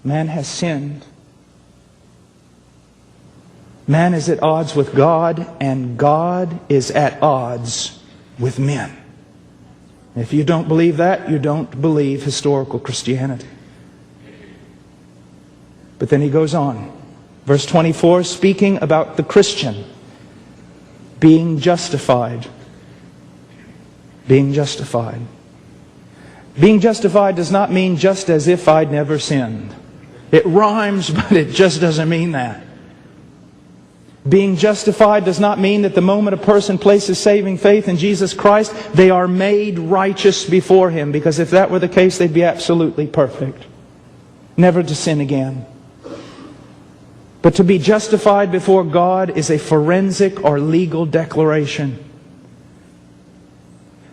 Man has sinned. Man is at odds with God, and God is at odds with men. If you don't believe that, you don't believe historical Christianity. But then he goes on. Verse 24, speaking about the Christian being justified. Being justified. Being justified does not mean just as if I'd never sinned. It rhymes, but it just doesn't mean that. Being justified does not mean that the moment a person places saving faith in Jesus Christ, they are made righteous before Him. Because if that were the case, they'd be absolutely perfect. Never to sin again. But to be justified before God is a forensic or legal declaration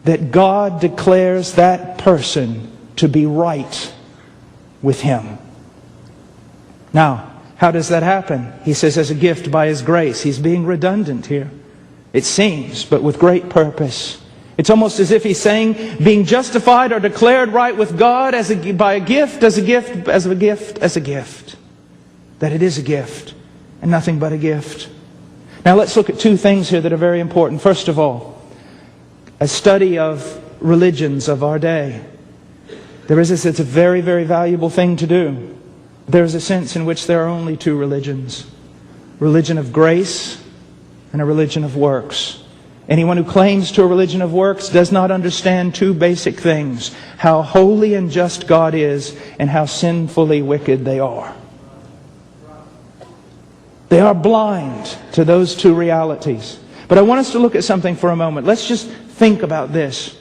that God declares that person to be right with Him. Now, how does that happen? He says as a gift by His grace. He's being redundant here. It seems, but with great purpose. It's almost as if he's saying being justified or declared right with God by a gift, as a gift. That it is a gift and nothing but a gift. Now let's look at two things here that are very important. First of all, a study of religions of our day. It's a very, very valuable thing to do. There is a sense in which there are only two religions. Religion of grace and a religion of works. Anyone who claims to a religion of works does not understand two basic things: how holy and just God is, and how sinfully wicked they are. They are blind to those two realities. But I want us to look at something for a moment. Let's just think about this.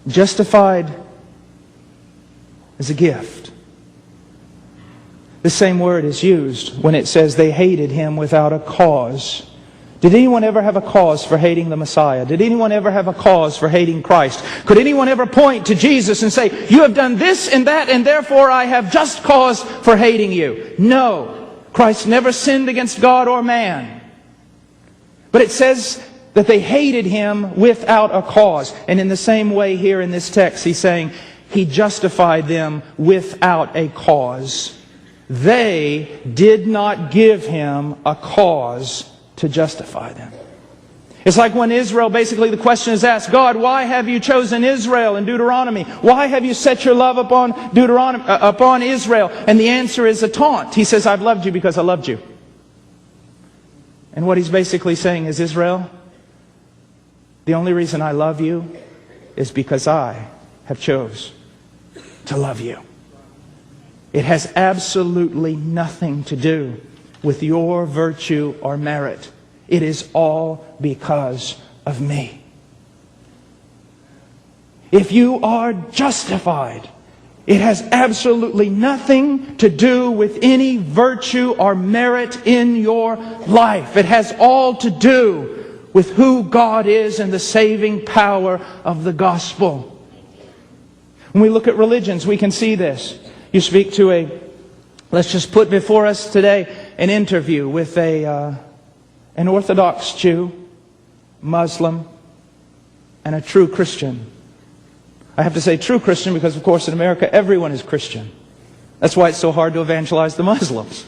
Justified as a gift. The same word is used when it says they hated Him without a cause. Did anyone ever have a cause for hating the Messiah? Did anyone ever have a cause for hating Christ? Could anyone ever point to Jesus and say, you have done this and that, and therefore I have just cause for hating you? No. Christ never sinned against God or man. But it says that they hated Him without a cause. And in the same way here in this text, he's saying He justified them without a cause. They did not give Him a cause to justify them. It's like when Israel, basically the question is asked, God, why have you chosen Israel in Deuteronomy? Why have you set your love upon Israel? And the answer is a taunt. He says, I've loved you because I loved you. And what he's basically saying is, Israel, the only reason I love you is because I have chose to love you. It has absolutely nothing to do with your virtue or merit. It is all because of me. If you are justified, it has absolutely nothing to do with any virtue or merit in your life. It has all to do with who God is and the saving power of the gospel. When we look at religions, we can see this. You speak to let's just put before us today an interview with an Orthodox Jew, Muslim, and a true Christian. I have to say true Christian because, of course, in America, everyone is Christian. That's why it's so hard to evangelize the Muslims.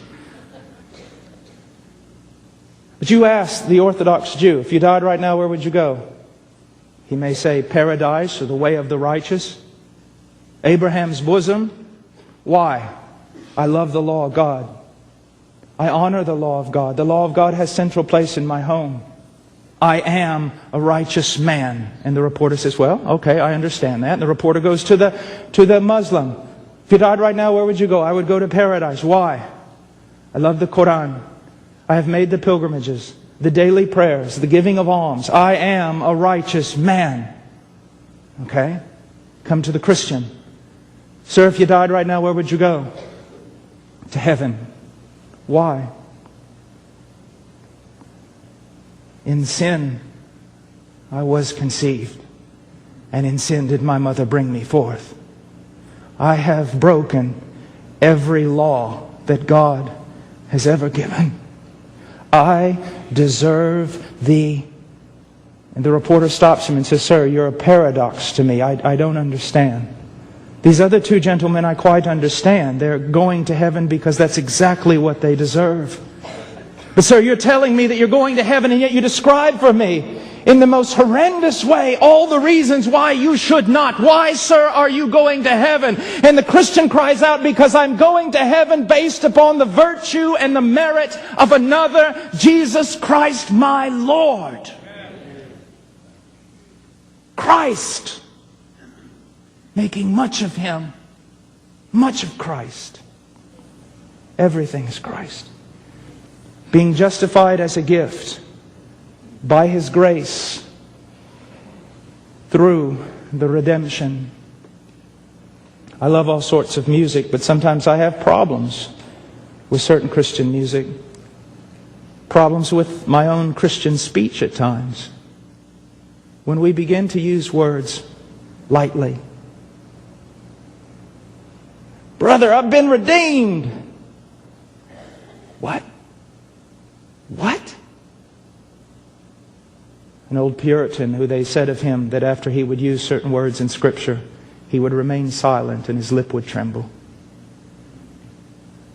But you ask the Orthodox Jew, if you died right now, where would you go? He may say paradise or the way of the righteous. Abraham's bosom. Why? I love the law of God. I honor the law of God. The law of God has central place in my home. I am a righteous man. And the reporter says, well, okay, I understand that. And the reporter goes to the Muslim. If you died right now, where would you go? I would go to paradise. Why? I love the Quran. I have made the pilgrimages, the daily prayers, the giving of alms. I am a righteous man. Okay? Come to the Christian. Sir, if you died right now, where would you go? To heaven. Why? In sin I was conceived, and in sin did my mother bring me forth. I have broken every law that God has ever given. I deserve the... And the reporter stops him and says, sir, you're a paradox to me. I don't understand. These other two gentlemen, I quite understand. They're going to heaven because that's exactly what they deserve. But sir, you're telling me that you're going to heaven, and yet you describe for me in the most horrendous way all the reasons why you should not. Why, sir, are you going to heaven? And the Christian cries out, because I'm going to heaven based upon the virtue and the merit of another, Jesus Christ my Lord. Christ. Making much of Him. Much of Christ. Everything is Christ. Being justified as a gift by His grace through the redemption. I love all sorts of music, but sometimes I have problems with certain Christian music. Problems with my own Christian speech at times. When we begin to use words lightly. Brother, I've been redeemed. What? What? An old Puritan who they said of him that after he would use certain words in Scripture, he would remain silent and his lip would tremble.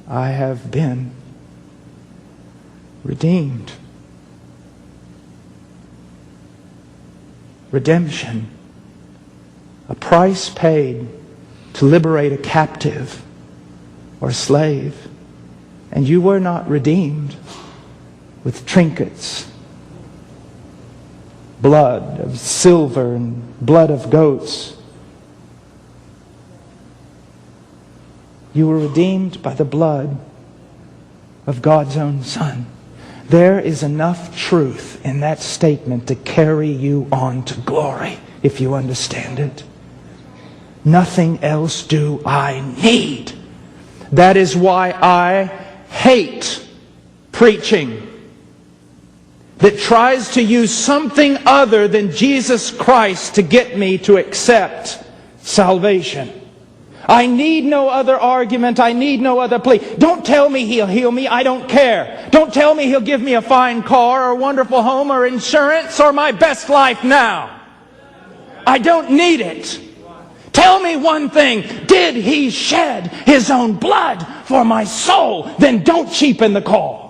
I have been redeemed. Redemption. A price paid to liberate a captive or a slave. And you were not redeemed with trinkets, blood of silver and blood of goats. You were redeemed by the blood of God's own Son. There is enough truth in that statement to carry you on to glory, if you understand it. Nothing else do I need. That is why I hate preaching that tries to use something other than Jesus Christ to get me to accept salvation. I need no other argument. I need no other plea. Don't tell me He'll heal me. I don't care. Don't tell me He'll give me a fine car or a wonderful home or insurance or my best life now. I don't need it. Tell me one thing. Did He shed His own blood for my soul? Then don't cheapen the call.